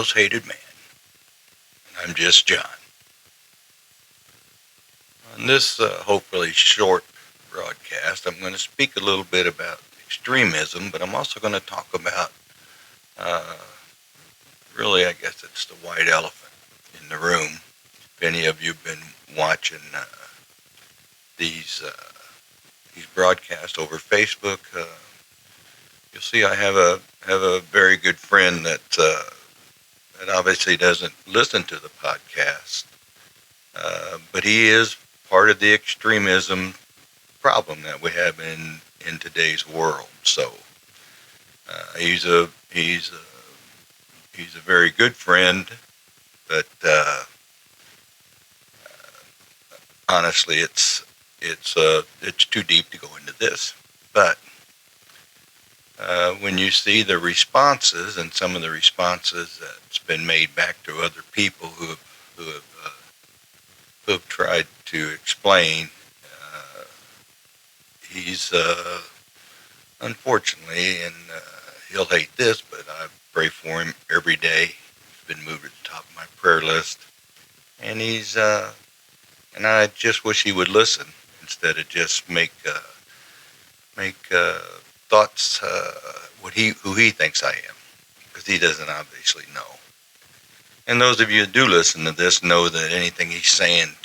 most hated man. And I'm just John. On this hopefully short broadcast, I'm going to speak a little bit about extremism, but I'm also going to talk about, really, I guess it's the white elephant in the room. If any of you have been watching these broadcasts over Facebook, you'll see I have a very good friend that obviously doesn't listen to the podcast, but he is part of the extremism problem that we have in today's world. So he's a very good friend, but honestly, it's too deep to go into this. But when you see the responses and some of the responses that's been made back to other people who have tried to explain, he's unfortunately, and he'll hate this, but I pray for him every day. He's been moved to the top of my prayer list, and and I just wish he would listen instead of just make thoughts who he thinks I am, because he doesn't obviously know. And those of you who do listen to this know that anything he's saying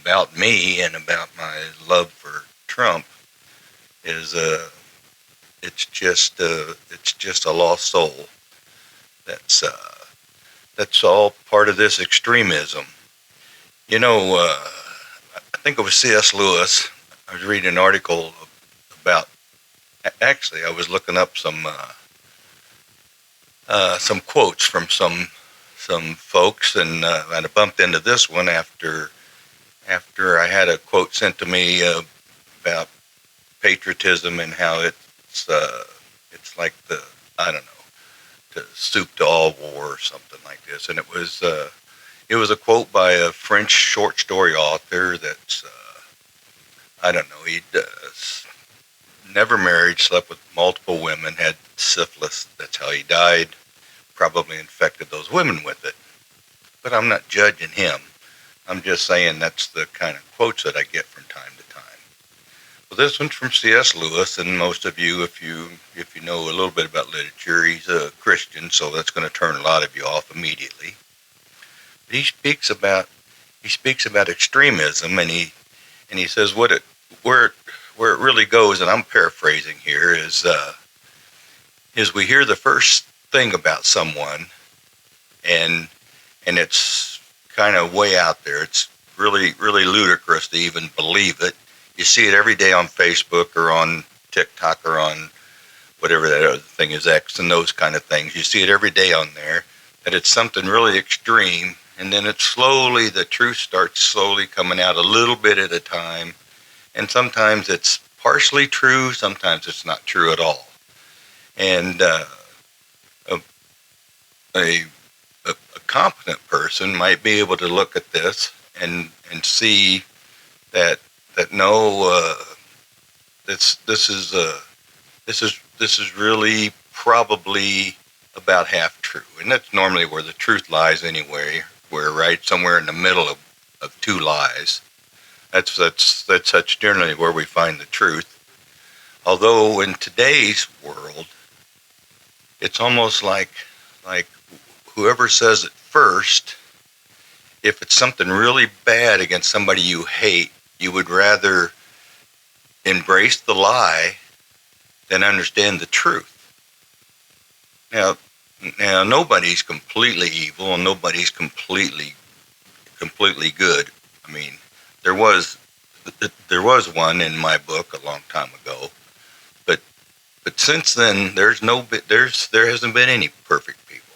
about me and about my love for Trump is it's just a lost soul. That's all part of this extremism. You know, I think it was C.S. Lewis. I was reading an article about. Actually, I was looking up some quotes from some folks, and I bumped into this one after I had a quote sent to me about patriotism and how it's like I don't know, the soup to all war or something like this, and it was a quote by a French short story author that's I don't know, he'd never married, slept with multiple women, had syphilis. That's how he died. Probably infected those women with it. But I'm not judging him. I'm just saying that's the kind of quotes that I get from time to time. Well, this one's from C.S. Lewis, and most of you, if you know a little bit about literature, he's a Christian, so that's going to turn a lot of you off immediately. But he speaks about extremism, and he says where it really goes, and I'm paraphrasing here, is we hear the first thing about someone, and it's kind of way out there. It's really, really ludicrous to even believe it. You see it every day on Facebook or on TikTok or on whatever that other thing is, X, and those kind of things. You see it every day on there, that it's something really extreme, and then the truth starts slowly coming out a little bit at a time. And sometimes it's partially true, sometimes it's not true at all. And a competent person might be able to look at this and see that no, this is really probably about half true, and that's normally where the truth lies anyway. We're right somewhere in the middle of two lies. That's generally where we find the truth. Although in today's world, it's almost like whoever says it first, if it's something really bad against somebody you hate, you would rather embrace the lie than understand the truth. Now nobody's completely evil and nobody's completely good. I mean, there was one in my book a long time ago, but since then there hasn't been any perfect people.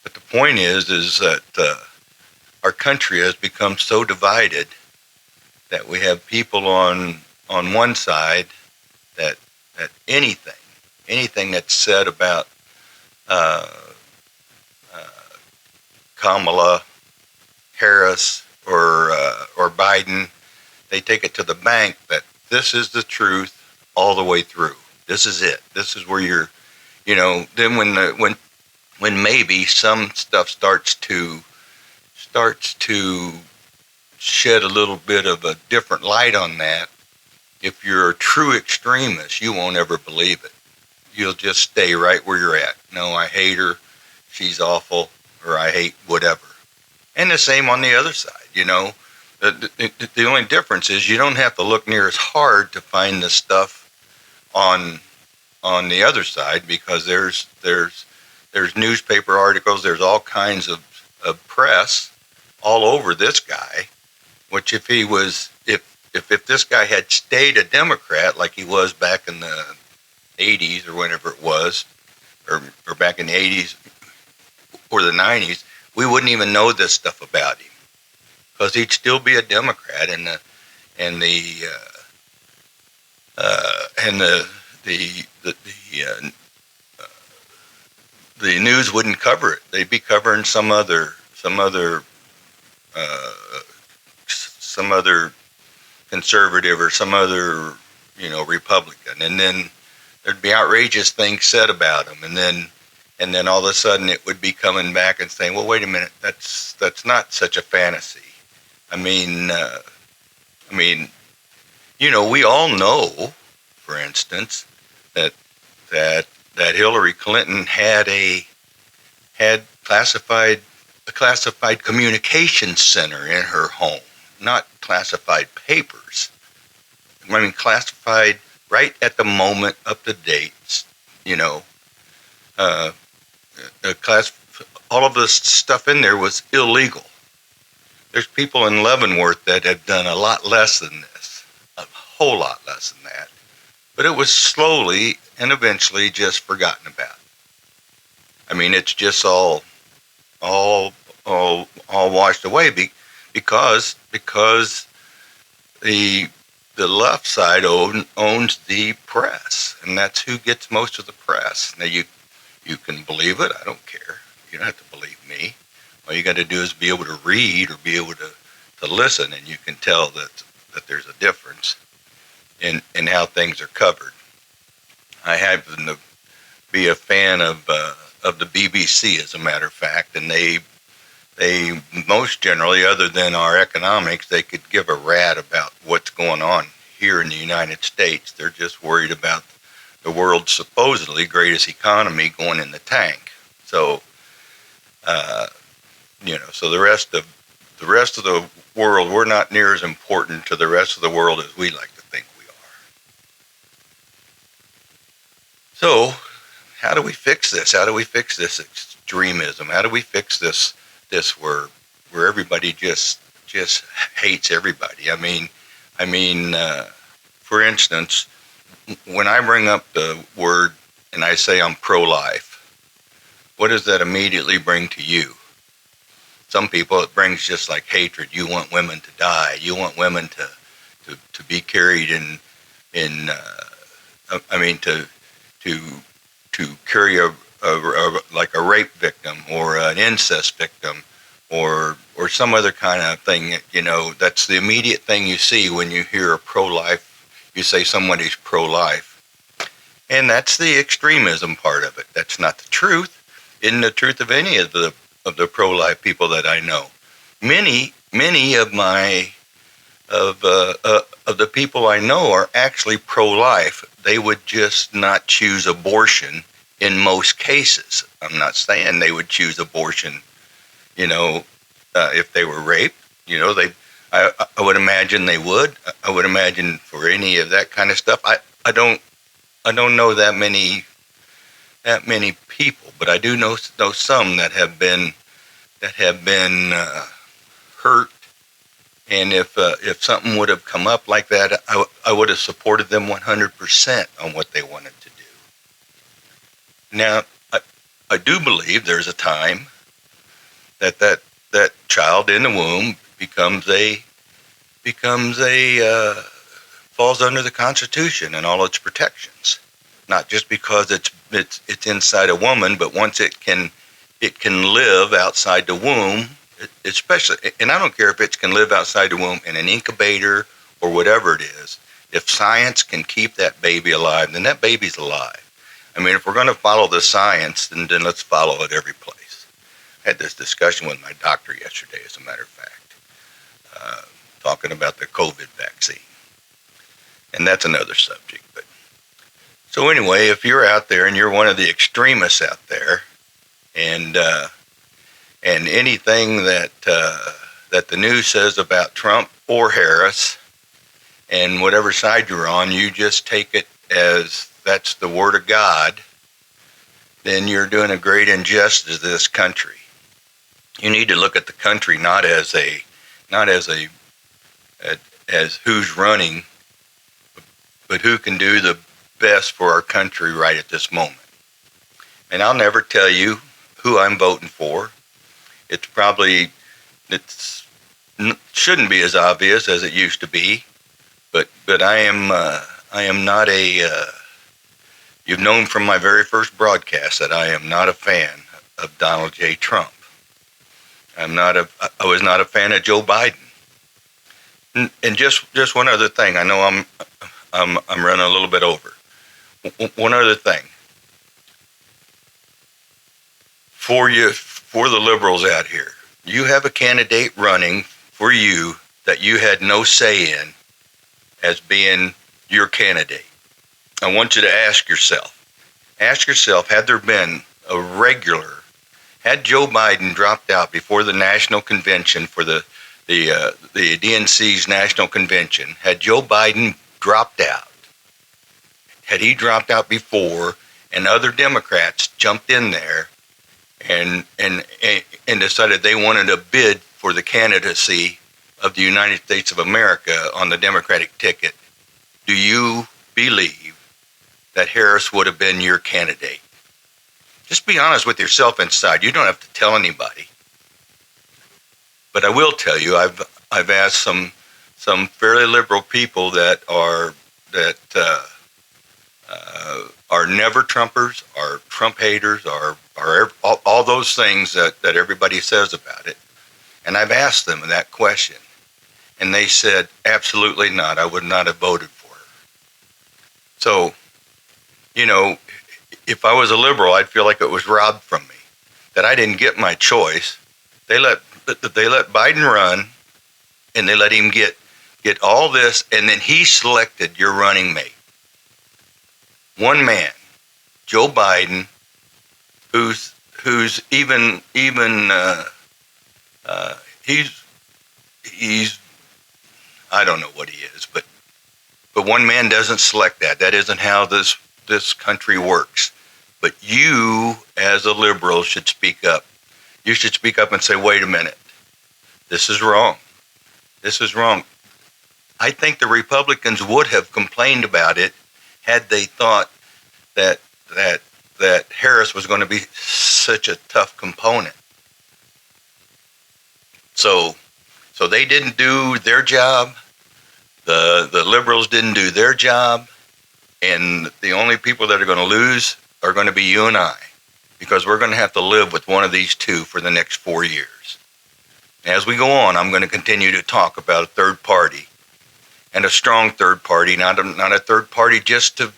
But the point is that our country has become so divided that we have people on one side that anything that's said about Kamala Harris or Biden, they take it to the bank that this is the truth all the way through. This is it. This is where you're, then when when maybe some stuff starts to shed a little bit of a different light on that. If you're a true extremist, you won't ever believe it. You'll just stay right where you're at. No, I hate her, she's awful, or I hate whatever. And the same on the other side, you know. The only difference is you don't have to look near as hard to find the stuff on the other side, because there's newspaper articles, there's all kinds of press all over this guy. Which if he was if this guy had stayed a Democrat like he was back in the 80s or whenever it was, or back in the 80s or the 90s, we wouldn't even know this stuff about him, because he'd still be a Democrat, and the news wouldn't cover it. They'd be covering some other conservative or some other, Republican, and then there'd be outrageous things said about him, and then all of a sudden it would be coming back and saying, well, wait a minute, that's not such a fantasy. I mean, we all know, for instance, that Hillary Clinton had a classified communications center in her home, not classified papers. I mean, classified right at the moment, up to date. All of this stuff in there was illegal. There's people in Leavenworth that have done a lot less than this, a whole lot less than that. But it was slowly and eventually just forgotten about. I mean, it's just all washed away because the left side owns the press, and that's who gets most of the press. Now you can believe it. I don't care. You don't have to believe me. All you got to do is be able to read or be able to listen, and you can tell that there's a difference in how things are covered. I happen to be a fan of the BBC, as a matter of fact, and they most generally, other than our economics, they could give a rat about what's going on here in the United States. They're just worried about the world's supposedly greatest economy going in the tank. So, so the rest of the world, we're not near as important to the rest of the world as we like to think we are. So, how do we fix this? How do we fix this extremism? How do we fix this where everybody just hates everybody? I mean, for instance, when I bring up the word and I say I'm pro-life, what does that immediately bring to you? Some people, it brings just like hatred. You want women to die. You want women to be carried to carry a rape victim or an incest victim or some other kind of thing. That's the immediate thing you see when you hear a pro-life. You say somebody's pro-life, and that's the extremism part of it. That's not the truth. Isn't the truth of any of the pro-life people that I know. Many of the people I know are actually pro-life. They would just not choose abortion in most cases. I'm not saying they would choose abortion, if they were raped. I would imagine they would. I would imagine for any of that kind of stuff. I don't know that many people, but I do know some that have been hurt. And if something would have come up like that, I would have supported them 100% on what they wanted to do. Now, I do believe there's a time that child in the womb falls under the Constitution and all its protections. Not just because it's inside a woman, but once it can live outside the womb, especially, and I don't care if it can live outside the womb in an incubator or whatever it is. If science can keep that baby alive, then that baby's alive. I mean, if we're going to follow the science, then let's follow it every place. I had this discussion with my doctor yesterday, as a matter of fact, talking about the COVID vaccine. And that's another subject. But so anyway, if you're out there and you're one of the extremists out there, and anything that the news says about Trump or Harris, and whatever side you're on, you just take it as that's the word of God, then you're doing a great injustice to this country. You need to look at the country not as who's running, but who can do the best for our country right at this moment. And I'll never tell you who I'm voting for. It shouldn't be as obvious as it used to be, but I am not a. You've known from my very first broadcast that I am not a fan of Donald J. Trump. I was not a fan of Joe Biden. And just one other thing. I know I'm running a little bit over. One other thing. For the liberals out here, you have a candidate running for you that you had no say in as being your candidate. I want you to ask yourself, had there been had Joe Biden dropped out before the national convention for the DNC's national convention, had Joe Biden dropped out, had he dropped out before and other Democrats jumped in there and decided they wanted to bid for the candidacy of the United States of America on the Democratic ticket, do you believe that Harris would have been your candidate? Just be honest with yourself inside. You don't have to tell anybody. But I will tell you, I've asked some fairly liberal people that are never Trumpers, are Trump haters, are all those things that everybody says about it. And I've asked them that question. And they said, absolutely not. I would not have voted for her. So, if I was a liberal, I'd feel like it was robbed from me, that I didn't get my choice. They let Biden run, and they let him get all this, and then he selected your running mate. One man, Joe Biden, who's even he's I don't know what he is, but one man doesn't select that. That isn't how this country works. But you, as a liberal, should speak up. You should speak up and say, wait a minute, this is wrong. This is wrong. I think the Republicans would have complained about it had they thought that Harris was going to be such a tough component. So they didn't do their job. The liberals didn't do their job. And the only people that are going to lose are going to be you and I, because we're going to have to live with one of these two for the next 4 years. As we go on, I'm going to continue to talk about a third party, and a strong third party, not a third party just to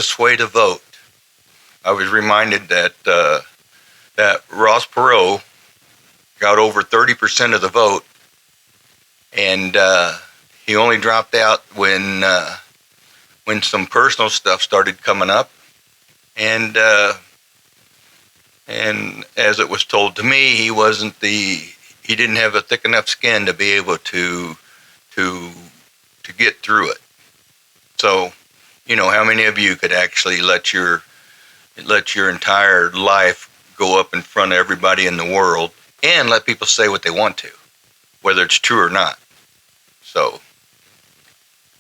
sway the vote. I was reminded that Ross Perot got over 30% of the vote, and he only dropped out when some personal stuff started coming up, and as it was told to me, he didn't have a thick enough skin to be able to get through it. So, how many of you could actually let your entire life go up in front of everybody in the world and let people say what they want to, whether it's true or not? So,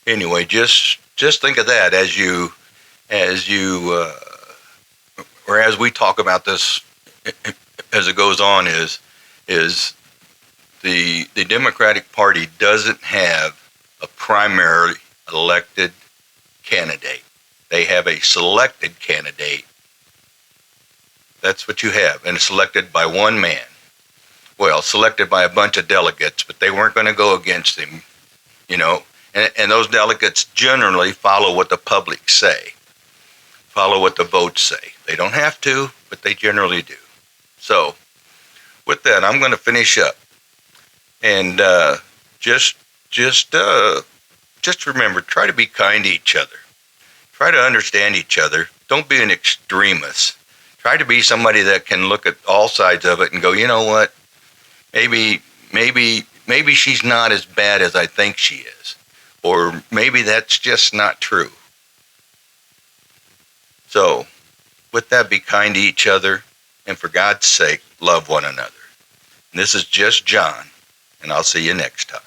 anyway, just think of that as we talk about this as it goes on. Is the Democratic Party doesn't have a primary elected candidate. They have a selected candidate. That's what you have, and it's selected by one man. Well, selected by a bunch of delegates, but they weren't going to go against him, and those delegates generally follow what the public say. follow what the votes say. They don't have to, but they generally do. So, with that, I'm going to finish up, and just remember, try to be kind to each other. Try to understand each other. Don't be an extremist. Try to be somebody that can look at all sides of it and go, you know what? Maybe she's not as bad as I think she is. Or maybe that's just not true. So, with that, be kind to each other, and for God's sake, love one another. And this is just John, and I'll see you next time.